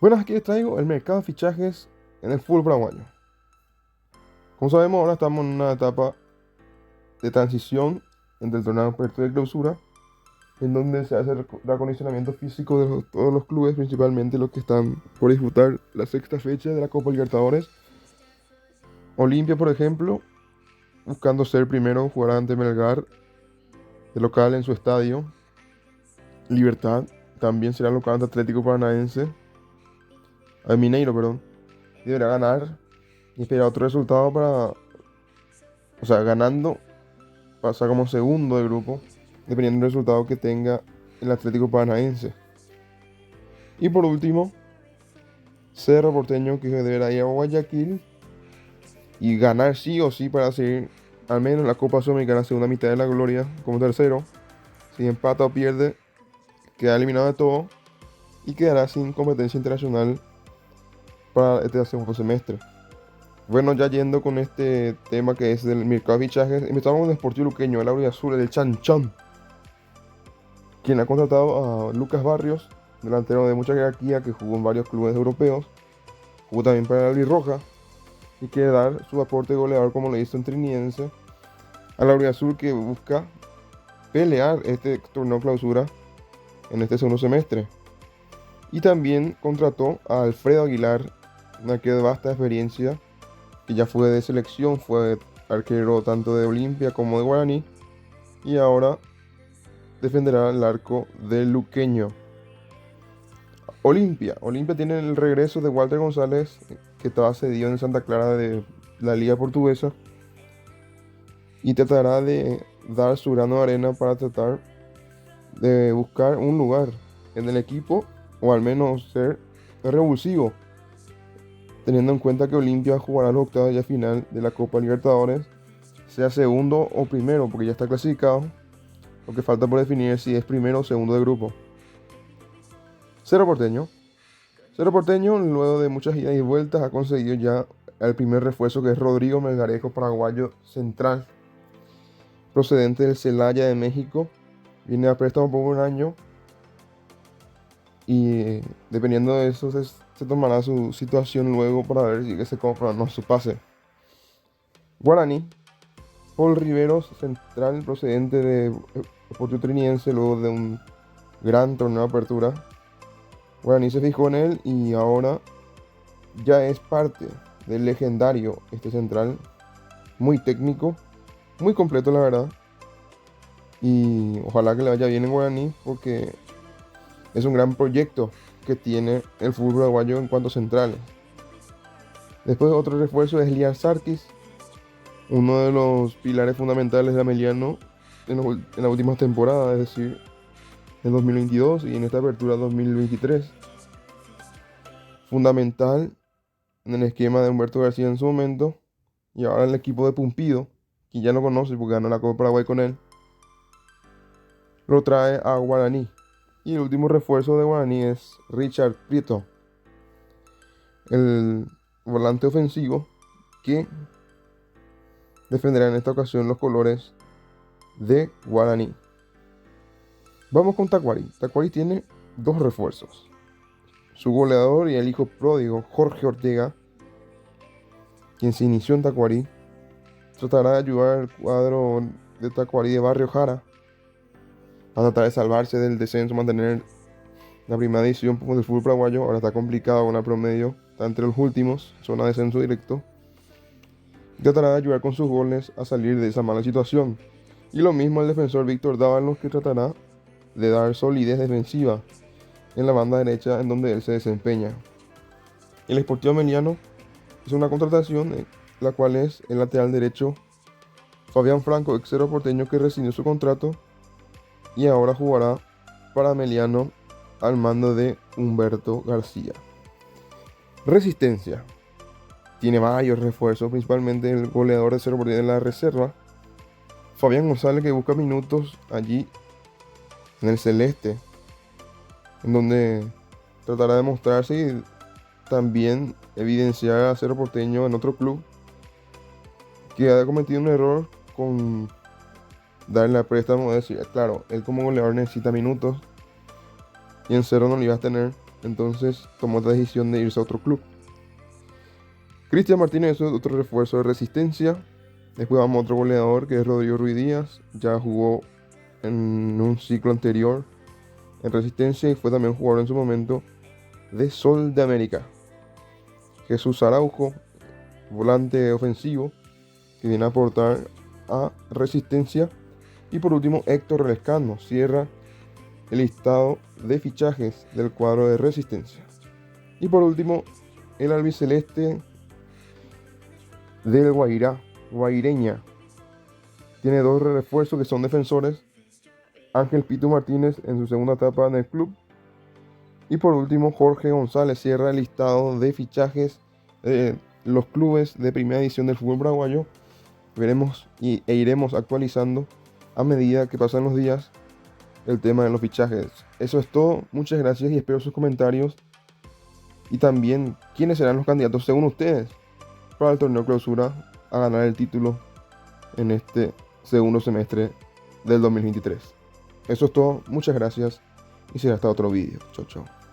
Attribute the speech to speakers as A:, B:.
A: Bueno, aquí les traigo el mercado de fichajes en el fútbol paraguayo. Como sabemos, ahora estamos en una etapa de transición entre el torneo de apertura y clausura, en donde se hace el reacondicionamiento físico de todos los clubes, principalmente los que están por disputar la sexta fecha de la Copa Libertadores. Olimpia, por ejemplo, buscando ser primero, jugará ante Melgar de local en su estadio. Libertad también será local ante Atlético Paranaense, Mineiro, perdón, y deberá ganar y esperar otro resultado ganando pasa como segundo de grupo, dependiendo del resultado que tenga el Atlético Paranaense. Y por último, Cerro Porteño, que deberá ir a Guayaquil y ganar sí o sí para seguir al menos en la Copa Sudamericana segunda mitad de la gloria como tercero. Si empata o pierde, queda eliminado de todo y quedará sin competencia internacional para este segundo semestre. Bueno, ya yendo con este tema que es del mercado de fichajes, empezamos con el Sportivo Luqueño, el Auriazul, el Chan Chan, quien ha contratado a Lucas Barrios, delantero de mucha jerarquía que jugó en varios clubes europeos, jugó también para el Roja y quiere dar su aporte goleador como lo hizo en Trinidense a la Azul, que busca pelear este torneo clausura en este segundo semestre. Y también contrató a Alfredo Aguilar, una que de vasta experiencia, que ya fue de selección, fue arquero tanto de Olimpia como de Guaraní y ahora defenderá el arco del Luqueño. Olimpia tiene el regreso de Walter González, que estaba cedido en Santa Clara de la Liga Portuguesa, y tratará de dar su grano de arena para tratar de buscar un lugar en el equipo, o al menos ser revulsivo, teniendo en cuenta que Olimpia jugará los octavos de final de la Copa Libertadores, sea segundo o primero, porque ya está clasificado. Lo que falta por definir es si es primero o segundo de grupo. Cerro Porteño. Cerro Porteño, luego de muchas idas y vueltas, ha conseguido ya el primer refuerzo, que es Rodrigo Melgarejo, paraguayo central, procedente del Celaya de México. Viene a préstamo por un año y dependiendo de eso se tomará su situación luego para ver si que se compra o no su pase. Guaraní, Paul Riveros, central procedente de Deportivo Triniense, luego de un gran torneo de apertura. Guaraní se fijó en él y ahora ya es parte del legendario este central, muy técnico, muy completo la verdad. Y ojalá que le vaya bien en Guaraní, porque es un gran proyecto que tiene el fútbol paraguayo en cuanto a centrales. Después otro refuerzo es Liar Sarkis, uno de los pilares fundamentales de Ameliano en la última temporada, es decir, en 2022 y en esta apertura 2023. Fundamental en el esquema de Humberto García en su momento, y ahora el equipo de Pumpido, que ya lo conoce porque ganó la Copa Paraguay con él, lo trae a Guaraní. Y el último refuerzo de Guaraní es Richard Prieto, el volante ofensivo que defenderá en esta ocasión los colores de Guaraní. Vamos con Tacuary. Tacuary tiene dos refuerzos. Su goleador y el hijo pródigo, Jorge Ortega, quien se inició en Tacuary, tratará de ayudar al cuadro de Tacuary de Barrio Jara a tratar de salvarse del descenso, mantener la primera división del fútbol paraguayo. Ahora está complicado con el promedio, está entre los últimos, zona de descenso directo. Y tratará de ayudar con sus goles a salir de esa mala situación. Y lo mismo el defensor Víctor Dávalos, que tratará de dar solidez defensiva en la banda derecha en donde él se desempeña. El Sportivo Meliano es una contratación, la cual es el lateral derecho Fabián Franco, ex Cerro Porteño, que rescindió su contrato y ahora jugará para Meliano al mando de Humberto García. Resistencia tiene varios refuerzos, principalmente el goleador de Cerro Porteño de la reserva, Fabián González, que busca minutos allí en el Celeste, en donde tratará de mostrarse y también evidenciar a Cerro Porteño en otro club, que ha cometido un error con darle a préstamo. Es decir, claro, él como goleador necesita minutos y en Cerro no lo iba a tener, entonces tomó la decisión de irse a otro club. Cristian Martínez es otro refuerzo de Resistencia. Después vamos a otro goleador que es Rodrigo Ruiz Díaz. Ya jugó en un ciclo anterior en Resistencia y fue también jugador en su momento de Sol de América. Jesús Araujo, volante ofensivo, que viene a aportar a Resistencia. Y por último, Héctor Lescano cierra el listado de fichajes del cuadro de Resistencia. Y por último, el albiceleste del Guaireña. Tiene dos refuerzos que son defensores. Ángel Pitu Martínez en su segunda etapa en el club. Y por último, Jorge González cierra el listado de fichajes de los clubes de primera división del fútbol paraguayo. Veremos e iremos actualizando a medida que pasan los días el tema de los fichajes. Eso es todo. Muchas gracias y espero sus comentarios. Y también, ¿quiénes serán los candidatos según ustedes para el torneo clausura a ganar el título en este segundo semestre del 2023? Eso es todo. Muchas gracias y será hasta otro vídeo. Chau, chau.